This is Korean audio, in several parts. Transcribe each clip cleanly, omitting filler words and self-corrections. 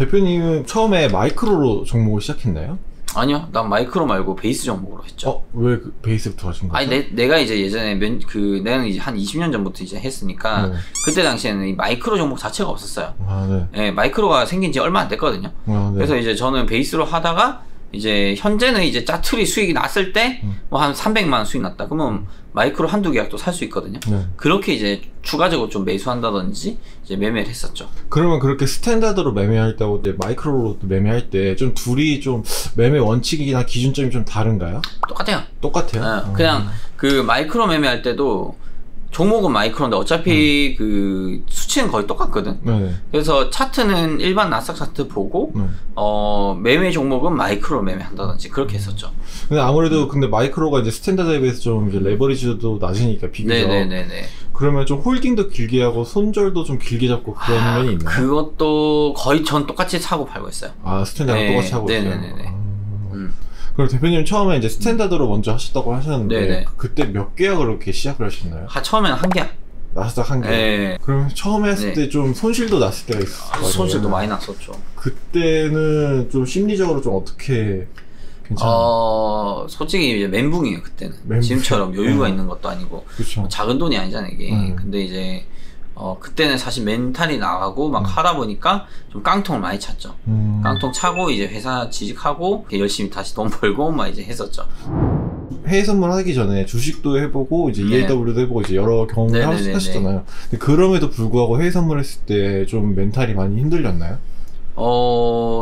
대표님은 처음에 마이크로로 종목을 시작했나요? 아니요, 난 마이크로 말고 베이스 종목으로 했죠. 왜 그 베이스부터 하신 거죠? 아니, 내가 이제 예전에 내가 이제 한 20년 전부터 이제 했으니까, 그때 당시에는 이 마이크로 종목 자체가 없었어요. 네, 마이크로가 생긴 지 얼마 안 됐거든요. 그래서 이제 저는 베이스로 하다가, 이제 현재는 이제 짜투리 수익이 났을 때 뭐 한 300만 원 수익 났다 그러면 마이크로 한두 계약도 살 수 있거든요. 그렇게 이제 추가적으로 좀 매수한다든지 이제 매매를 했었죠. 그러면 그렇게 스탠다드로 매매할 때하고 마이크로로 매매할 때 좀 둘이 좀 매매 원칙이나 기준점이 좀 다른가요? 똑같아요. 똑같아요? 그냥 그 마이크로 매매할 때도 종목은 마이크로인데 어차피 그 수치는 거의 똑같거든. 그래서 차트는 일반 나스닥 차트 보고 매매 종목은 마이크로 매매한다든지 그렇게 했었죠. 근데 아무래도 근데 마이크로가 이제 스탠다드에 비해서 좀 이제 레버리지도 낮으니까 비교적. 그러면 좀 홀딩도 길게 하고 손절도 좀 길게 잡고 그런 면이 있나요? 그것도 거의 전 똑같이 사고 팔고 있어요. 스탠다드 똑같이 하고 있어요. 그럼 대표님 처음에 이제 스탠다드로 먼저 하셨다고 하셨는데 그때 몇 계약을 이렇게 시작을 하셨나요? 처음에는 한 계약. 나스닥 한 계약. 그럼 처음에 했을 때 좀 손실도 났을 때가 있었어요. 손실도 많이 났었죠. 그때는 좀 심리적으로 좀 어떻게 괜찮아요? 솔직히 이제 멘붕이에요 그때는. 지금처럼 여유가 있는 것도 아니고 작은 돈이 아니잖아요 이게. 근데 이제 그때는 사실 멘탈이 나가고 막 하다 보니까 좀 깡통을 많이 찼죠. 깡통 차고 이제 회사 취직하고 열심히 다시 돈 벌고 막 이제 했었죠. 해외 선물 하기 전에 주식도 해보고 이제 EAW도 해보고 이제 여러 경험을 하셨잖아요. 근데 그럼에도 불구하고 해외 선물 했을 때 좀 멘탈이 많이 힘들렸나요?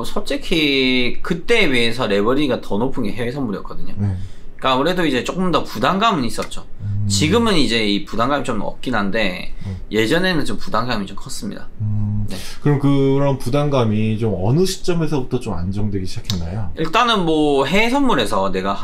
솔직히 그때에 비해서 레버리지가 더 높은 게 해외 선물이었거든요. 그러니까 아무래도 이제 조금 더 부담감은 있었죠. 지금은 이제 이 부담감이 좀 없긴 한데 예전에는 좀 부담감이 좀 컸습니다. 그럼 그런 부담감이 좀 어느 시점에서부터 좀 안정되기 시작했나요? 일단은 뭐 해외 선물에서 내가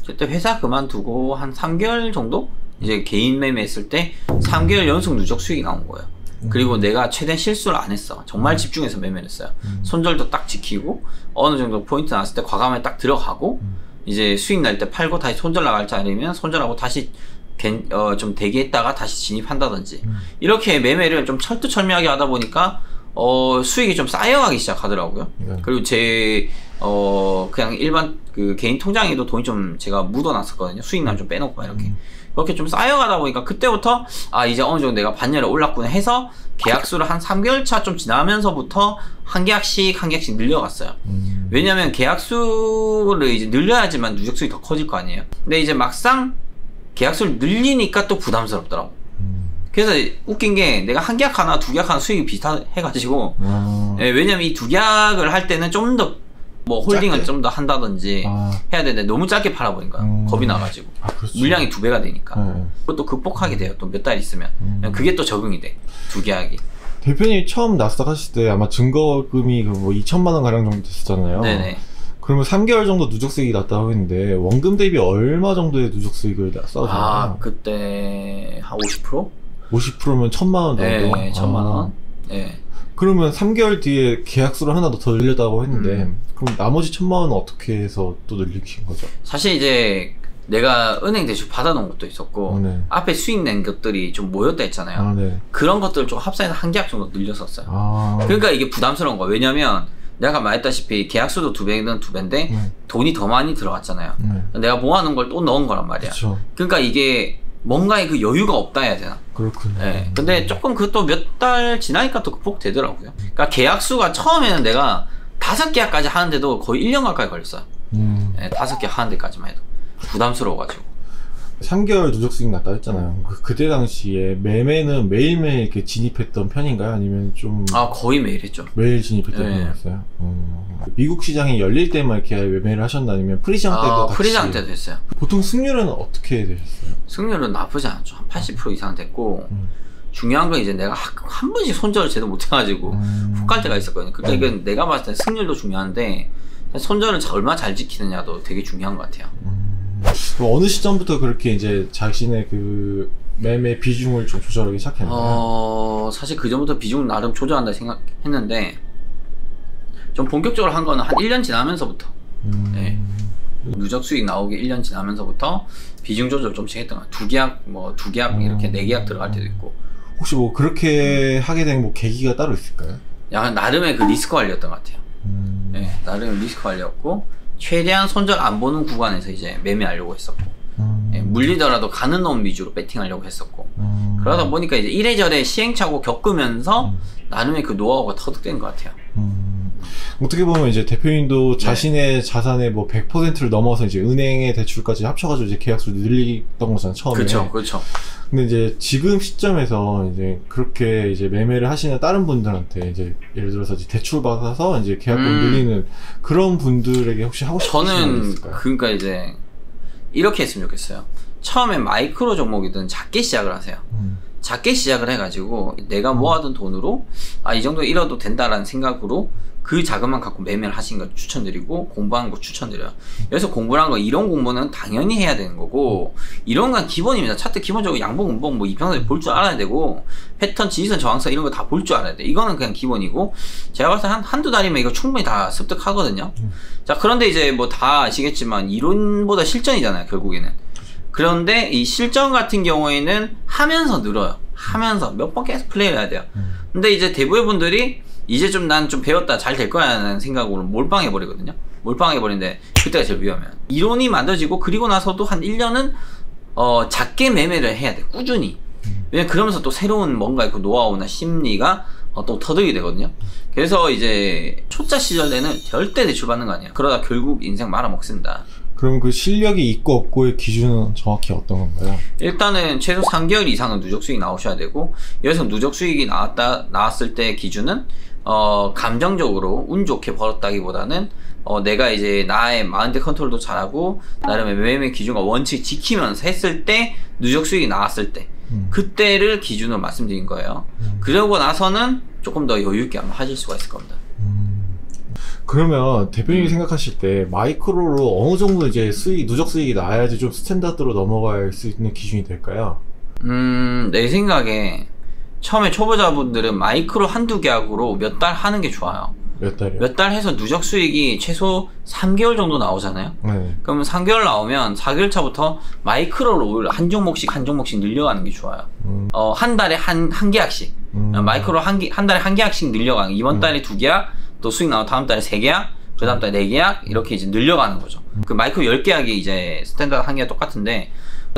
그때 회사 그만두고 한 3개월 정도 이제 개인 매매했을 때 3개월 연속 누적 수익이 나온 거예요. 그리고 내가 최대한 실수를 안 했어. 정말 집중해서 매매를 했어요. 손절도 딱 지키고 어느 정도 포인트 나왔을 때 과감하게 딱 들어가고 이제 수익 날 때 팔고 다시 손절 나갈 자리면 손절하고 다시 좀 대기했다가 다시 진입한다든지 이렇게 매매를 좀 철두철미하게 하다 보니까 수익이 좀 쌓여가기 시작하더라고요. 그리고 그냥 일반 그 개인 통장에도 돈이 좀 제가 묻어놨었거든요. 수익 날 좀 빼놓고 이렇게. 그렇게 좀 쌓여가다 보니까 그때부터 이제 어느 정도 내가 반열에 올랐구나 해서 계약수를 한 3개월 차 좀 지나면서부터 한 계약씩 늘려갔어요. 왜냐면 계약수를 이제 늘려야지만 누적 수익이 더 커질 거 아니에요. 근데 이제 막상 계약수를 늘리니까 또 부담스럽더라고. 그래서 웃긴 게 내가 한 계약 하나 두 계약 하나 수익이 비슷해가지고 왜냐면 이 두 계약을 할 때는 좀 더 뭐 홀딩을 좀 더 한다든지 해야 되는데 너무 짧게 팔아버린 거야. 겁이 나가지고 물량이 2배가 되니까 그것도 극복하게 돼요. 또 몇 달 있으면 그게 또 적응이 돼. 두 계약이. 대표님이 처음 나스닥 하실 때 아마 증거금이 뭐 2천만 원 가량 정도 됐었잖아요. 그러면 3개월 정도 누적 수익이 났다고 했는데 원금 대비 얼마 정도의 누적 수익을 쌓으셨나요? 그때 한 50%? 50%면 1,000만 원 정도? 네, 1,000만 원. 그러면 3개월 뒤에 계약수를 하나 더 늘렸다고 했는데 그럼 나머지 1,000만 원은 어떻게 해서 또 늘리신 거죠? 사실 이제 내가 은행 대출 받아놓은 것도 있었고 앞에 수익 낸 것들이 좀 모였다 했잖아요. 그런 것들을 좀 합산해서 한 계약 정도 늘렸었어요. 그러니까 이게 부담스러운 거야. 왜냐면 내가 말했다시피 계약수도 2배는 2배인데 돈이 더 많이 들어갔잖아요. 내가 모아놓은 걸 또 넣은 거란 말이야. 그러니까 이게 뭔가의 그 여유가 없다 해야 되나? 그렇군요. 근데 조금 그것도 몇 달 지나니까 또 극복되더라고요. 그러니까 계약수가 처음에는 내가 5계약까지 하는데도 거의 1년 가까이 걸렸어요. 5개 하는 데까지만 해도. 부담스러워가지고. 3개월 누적 수익 났다 했잖아요. 그때 당시에 매매는 매일매일 이렇게 진입했던 편인가요? 아니면 좀. 거의 매일 했죠. 매일 진입했던 편이었어요? 미국 시장이 열릴 때만 이렇게 매매를 하셨나? 아니면 프리시장 때도 같이? 프리시장 때도 했어요. 보통 승률은 어떻게 되셨어요? 승률은 나쁘지 않죠. 한 80% 이상 됐고. 중요한 건 이제 내가 한 번씩 손절을 제대로 못해가지고 훅 갈 때가 있었거든요. 그러니까 이건 내가 봤을 때 승률도 중요한데 손절을 얼마나 잘 지키느냐도 되게 중요한 것 같아요. 그럼 어느 시점부터 그렇게 이제 자신의 그 매매 비중을 좀 조절하기 시작했나요? 사실 그 전부터 비중을 나름 조절한다 생각했는데 좀 본격적으로 한 거는 한 1년 지나면서부터 누적 수익 나오기 1년 지나면서부터 비중 조절 좀씩 했던 거야. 2계약 이렇게 4계약 들어갈 때도 있고. 혹시 뭐 그렇게 하게 된 뭐 계기가 따로 있을까요? 약간 나름의 그 리스크 관리였던 것 같아요. 네, 나름의 리스크 관리였고 최대한 손절 안 보는 구간에서 이제 매매하려고 했었고 네, 물리더라도 가는 놈 위주로 배팅하려고 했었고 그러다 보니까 이제 이래저래 시행착오 겪으면서 나름의 그 노하우가 터득된 것 같아요. 어떻게 보면 이제 대표님도 자신의 자산의 뭐 100%를 넘어서 이제 은행의 대출까지 합쳐가지고 이제 계약수를 늘리던 거잖아요, 처음에. 그렇죠, 그렇죠. 근데 이제 지금 시점에서 이제 그렇게 이제 매매를 하시는 다른 분들한테 이제 예를 들어서 이제 대출 받아서 이제 계약금 늘리는 그런 분들에게 혹시 하고 싶으신 거 있을까요? 그러니까 이제 이렇게 했으면 좋겠어요. 처음에 마이크로 종목이든 작게 시작을 하세요. 작게 시작을 해가지고 내가 모아둔 돈으로 이 정도 잃어도 된다라는 생각으로 그 자금만 갖고 매매를 하시는 거 추천드리고 공부하는 거 추천드려요. 여기서 공부를 한 거 이론 공부는 당연히 해야 되는 거고 이런 건 기본입니다. 차트 기본적으로 양봉, 음봉, 뭐 이평선 볼 줄 알아야 되고 패턴, 지지선, 저항선 이런 거 다 볼 줄 알아야 돼. 이거는 그냥 기본이고 제가 봤을 때 한두 달이면 이거 충분히 다 습득하거든요. 자, 그런데 이제 뭐 다 아시겠지만 이론보다 실전이잖아요, 결국에는. 그런데 이 실전 같은 경우에는 하면서 늘어요. 하면서 몇 번 계속 플레이를 해야 돼요. 근데 이제 대부분의 분들이 이제 좀 난 좀 배웠다 잘 될 거야 라는 생각으로 몰빵해버리거든요. 몰빵해버리는데 그때가 제일 위험해요. 이론이 만들어지고 그리고 나서도 한 1년은 작게 매매를 해야 돼. 꾸준히. 왜냐면 그러면서 또 새로운 뭔가 그 노하우나 심리가 또 터득이 되거든요. 그래서 이제 초짜 시절 때는 절대 대출 받는 거 아니에요. 그러다 결국 인생 말아먹습니다. 그럼 그 실력이 있고 없고의 기준은 정확히 어떤 건가요? 일단은 최소 3개월 이상은 누적 수익이 나오셔야 되고 여기서 누적 수익이 나왔을 때 기준은 감정적으로 운 좋게 벌었다기보다는 내가 이제 나의 마인드 컨트롤도 잘하고 나름의 매매 기준과 원칙 지키면서 했을 때 누적 수익이 나왔을 때 그때를 기준으로 말씀드린 거예요. 그러고 나서는 조금 더 여유 있게 한번 하실 수가 있을 겁니다. 그러면 대표님이 생각하실 때 마이크로로 어느 정도 이제 누적 수익이 나야지 좀 스탠다드로 넘어갈 수 있는 기준이 될까요? 내 생각에 처음에 초보자분들은 마이크로 한두 계약으로 몇 달 하는 게 좋아요. 몇 달이요? 몇 달 해서 누적 수익이 최소 3개월 정도 나오잖아요. 네. 그러면 3개월 나오면 4개월 차부터 마이크로로 한 종목씩 늘려가는 게 좋아요. 한 달에 한 계약씩. 마이크로 한 달에 한 계약씩 늘려가는. 이번 달에 2계약, 또 수익 나오면 다음 달에 3계약, 그 다음 달에 4계약, 이렇게 이제 늘려가는 거죠. 그 마이크로 10계약이 이제 스탠다드 한 계약 똑같은데,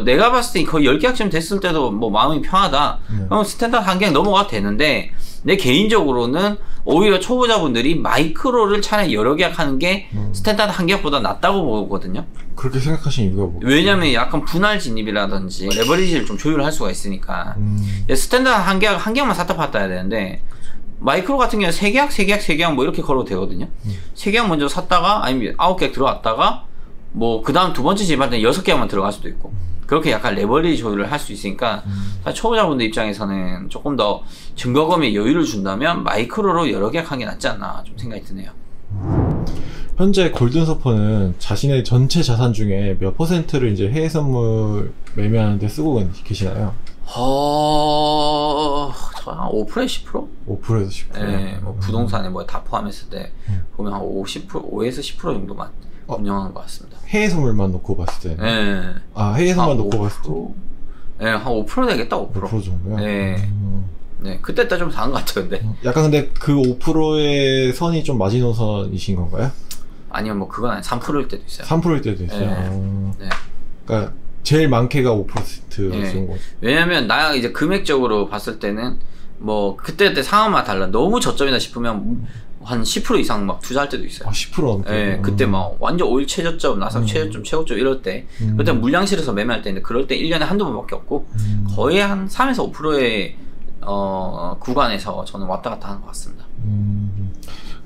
내가 봤을 때 거의 10계약쯤 됐을 때도 뭐 마음이 편하다. 그럼 스탠다드 한 계약 넘어가도 되는데, 내 개인적으로는 오히려 초보자분들이 마이크로를 차라리 여러 계약 하는 게 스탠다드 한 계약보다 낫다고 보거든요. 그렇게 생각하신 이유가 뭐예요? 왜냐면 약간 분할 진입이라든지 레버리지를 좀 조율할 수가 있으니까. 스탠다드 한 계약만 샀다 팔았다 해야 되는데, 마이크로 같은 경우는 3계약 뭐 이렇게 걸어도 되거든요. 3계약 먼저 샀다가 아니면 9계약 들어갔다가 뭐 그 다음 두 번째 진입할 때는 6계약만 들어갈 수도 있고 그렇게 약간 레버리지 조율을 할 수 있으니까 초보자분들 입장에서는 조금 더 증거금에 여유를 준다면 마이크로로 여러 계약 하는 게 낫지 않나 좀 생각이 드네요. 현재 골든서퍼는 자신의 전체 자산 중에 몇 %를 이제 해외 선물 매매하는 데 쓰고 계시나요? 한 5%에 10%? 5%에서 10%? 네, 뭐 부동산에 뭐 다 포함했을 때 보면 한 5에서 10% 정도만 운영하는 것 같습니다. 해외 선물만 놓고 봤을 때? 네. 해외 선물 놓고 봤을 때? 네, 한 5% 되겠다, 5%. 5% 정도요? 네. 네, 그때 따라 좀 다른 것 같아요, 근데. 약간 근데 그 5%의 선이 좀 마지노선이신 건가요? 아니면 뭐 그건 아니 3%일 때도 있어요. 3%일 때도 있어요? 네. 그러니까 제일 많게가 5%였던 거죠. 왜냐면 나 이제 금액적으로 봤을 때는 뭐 그때 상황마다 달라. 너무 저점이다 싶으면 한 10% 이상 막 투자할 때도 있어요. 10% 넘게? 네, 그때 막 완전 오일 최저점, 나스닥 최저점, 최고점 이럴 때 그때 물량실에서 매매할 때인데 그럴 때 1년에 한두 번밖에 없고 거의 한 3에서 5%의 구간에서 저는 왔다 갔다 하는 것 같습니다.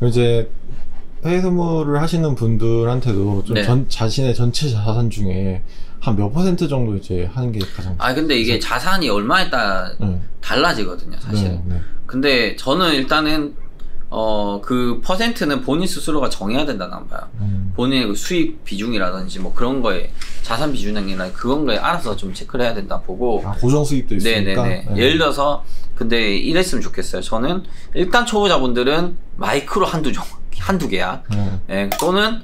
이제 해외 선물을 하시는 분들한테도 좀 네. 자신의 전체 자산 중에 한 몇 % 정도 이제 하는 게 가장 근데 이게 자산이 얼마에 따라 달라지거든요, 사실은. 네. 근데 저는 일단은 그 퍼센트는 본인 스스로가 정해야 된다고 봐요. 본인의 그 수익 비중이라든지 뭐 그런 거에 자산 비중이나 그런 거에 알아서 좀 체크를 해야 된다 보고. 고정 수익도 있으니까. 네네네. 네. 예를 들어서 근데 이랬으면 좋겠어요. 저는 일단 초보자분들은 마이크로 한두 계약 또는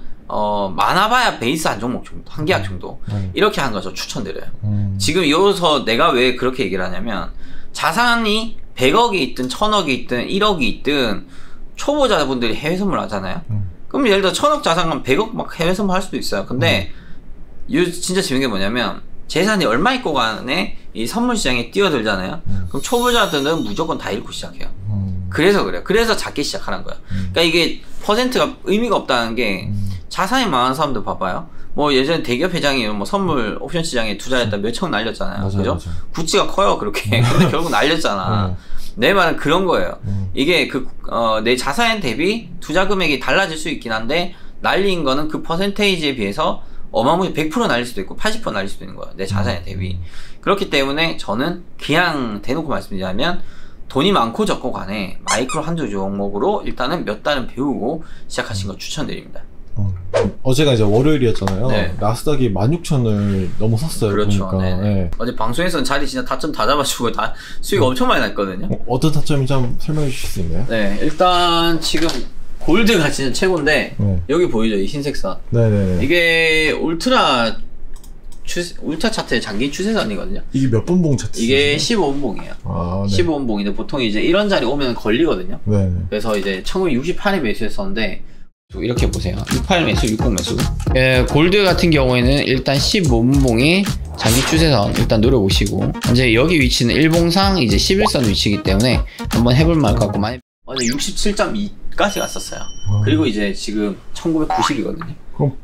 많아봐야 베이스 한 종목 정도, 한 계약 정도 이렇게 하는 거 저 추천드려요. 지금 여기서 내가 왜 그렇게 얘기를 하냐면 자산이 100억이 있든 1000억이 있든 1억이 있든 초보자분들이 해외 선물 하잖아요. 그럼 예를 들어 1000억 자산가면 100억 막 해외 선물 할 수도 있어요. 근데 진짜 재밌는 게 뭐냐면 재산이 얼마 있고 간에 이 선물 시장에 뛰어들잖아요. 그럼 초보자들은 무조건 다 잃고 시작해요. 그래서 그래요. 그래서 작게 시작하는 거예요. 그러니까 이게 퍼센트가 의미가 없다는 게 자산이 많은 사람들 봐봐요. 뭐 예전에 대기업 회장이 뭐 선물 옵션 시장에 투자했다 몇천억 날렸잖아요. 맞아요, 그죠? 맞아요. 구찌가 커요 그렇게. 근데 결국 날렸잖아. 내 말은 그런 거예요. 이게 내 자산 대비 투자 금액이 달라질 수 있긴 한데 날린 거는 그 퍼센테이지에 비해서 어마무시 100% 날릴 수도 있고 80% 날릴 수도 있는 거예요. 내 자산에 대비. 그렇기 때문에 저는 그냥 대놓고 말씀드리자면 돈이 많고 적고 간에 마이크로 한두 종목으로 일단은 몇 달은 배우고 시작하신 거 추천드립니다. 어제가 이제 월요일이었잖아요. 네. 나스닥이 16,000을 넘어섰어요. 그렇죠. 보니까. 네. 어제 방송에서는 자리 진짜 타점 다 잡아주고 다 수익 엄청 많이 났거든요. 어떤 타점인지 한번 설명해 주실 수 있나요? 네, 일단 지금 골드가 진짜 최고인데 여기 보이죠? 이 흰색 선. 네네네. 이게 울트라 차트의 장기 추세선이거든요. 이게 몇 분봉 차트? 이게 15분봉이에요. 아, 네. 15분봉인데 보통 이제 이런 자리 오면 걸리거든요. 네. 그래서 이제 1968에 매수했었는데 이렇게 보세요. 68 매수, 60 매수. 골드 같은 경우에는 일단 15분봉이 장기 추세선 일단 노려보시고 이제 여기 위치는 일봉상 이제 11선 위치이기 때문에 한번 해볼 말 같고 많이 어제 67.2까지 갔었어요. 그리고 이제 지금 1990이거든요. 그럼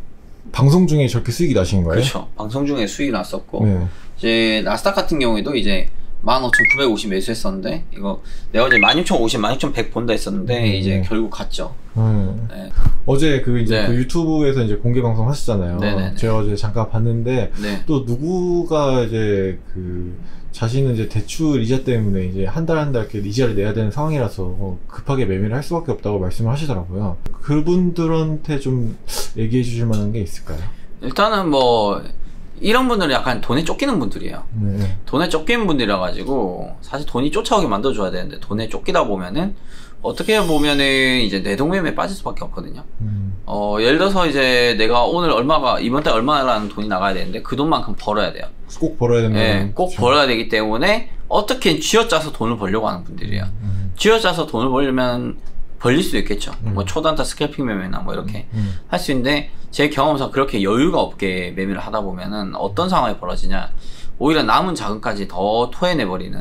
방송 중에 저렇게 수익이 나신 거예요? 그렇죠. 방송 중에 수익이 났었고 네. 이제 나스닥 같은 경우에도 이제 15,950 매수했었는데 이거 내가 어제 16,050, 16,100 본다 했었는데 이제 결국 갔죠. 네. 어제 그 이제 네. 그 유튜브에서 이제 공개 방송 하시잖아요. 네네네. 제가 어제 잠깐 봤는데 네. 또 누구가 이제 그 자신은 이제 대출 이자 때문에 이제 한 달 이렇게 이자를 내야 되는 상황이라서 급하게 매매를 할 수밖에 없다고 말씀을 하시더라고요. 그분들한테 좀 얘기해 주실 만한 게 있을까요? 일단은 뭐 이런 분들은 약간 돈에 쫓기는 분들이에요. 네. 돈에 쫓기는 분들이라 가지고 사실 돈이 쫓아오게 만들어줘야 되는데 돈에 쫓기다 보면은 어떻게 보면은 이제 내동매매에 빠질 수밖에 없거든요. 예를 들어서 이제 내가 오늘 이번 달 얼마라는 돈이 나가야 되는데 그 돈만큼 벌어야 돼요. 꼭 벌어야 된다. 네, 꼭 벌어야 되기 때문에 어떻게 쥐어짜서 돈을 벌려고 하는 분들이에요. 쥐어짜서 돈을 벌려면 벌릴 수도 있겠죠. 뭐 초단타 스캘핑 매매나 뭐 이렇게 할 수 있는데 제 경험상 그렇게 여유가 없게 매매를 하다 보면은 어떤 상황이 벌어지냐, 오히려 남은 자금까지 더 토해내버리는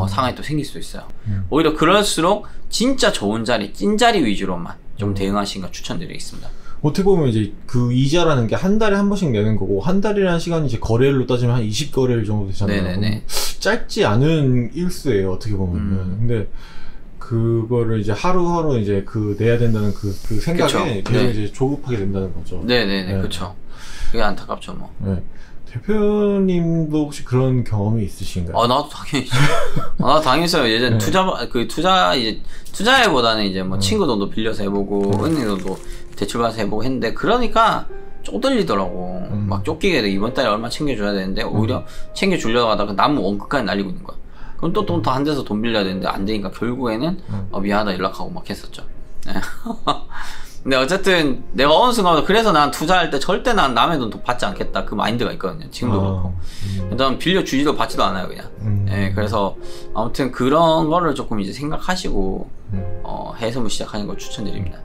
상황이 또 생길 수 있어요. 오히려 그럴수록 진짜 좋은 자리, 찐자리 위주로만 좀 대응하시는 거 추천드리겠습니다. 어떻게 보면 이제 그 이자라는 게 한 달에 한 번씩 내는 거고, 한 달이라는 시간이 이제 거래일로 따지면 한 20거래일 정도 되잖아요. 네네네. 짧지 않은 일수예요, 어떻게 보면. 근데 그거를 이제 하루하루 이제 그 내야 된다는 그 생각에 계속 네. 이제 조급하게 된다는 거죠. 네네네, 네. 그쵸. 그게 안타깝죠, 뭐. 네. 대표님도 혹시 그런 경험이 있으신가요? 나도 당연히 있죠. 나도 당연히 있어요. 예전 네. 투자해보다는 이제 뭐 친구 돈도 빌려서 해보고, 은행 돈도 대출 받아서 해보고 했는데, 그러니까 쪼들리더라고. 막 쫓기게 돼. 이번 달에 얼마 챙겨줘야 되는데, 오히려 챙겨주려고 하다가 남은 원금까지 날리고 있는 거야. 그럼 또 돈 더 한 데서 돈 빌려야 되는데 안 되니까 결국에는 미안하다 연락하고 막 했었죠. 네. 근데 어쨌든 내가 어느 순간부터 그래서 난 투자할 때 절대 난 남의 돈 받지 않겠다 그 마인드가 있거든요. 지금도 그렇고. 일단 빌려주지도 받지도 않아요 그냥. 네, 그래서 아무튼 그런 거를 조금 이제 생각하시고 해외 선물 시작하는 걸 추천드립니다.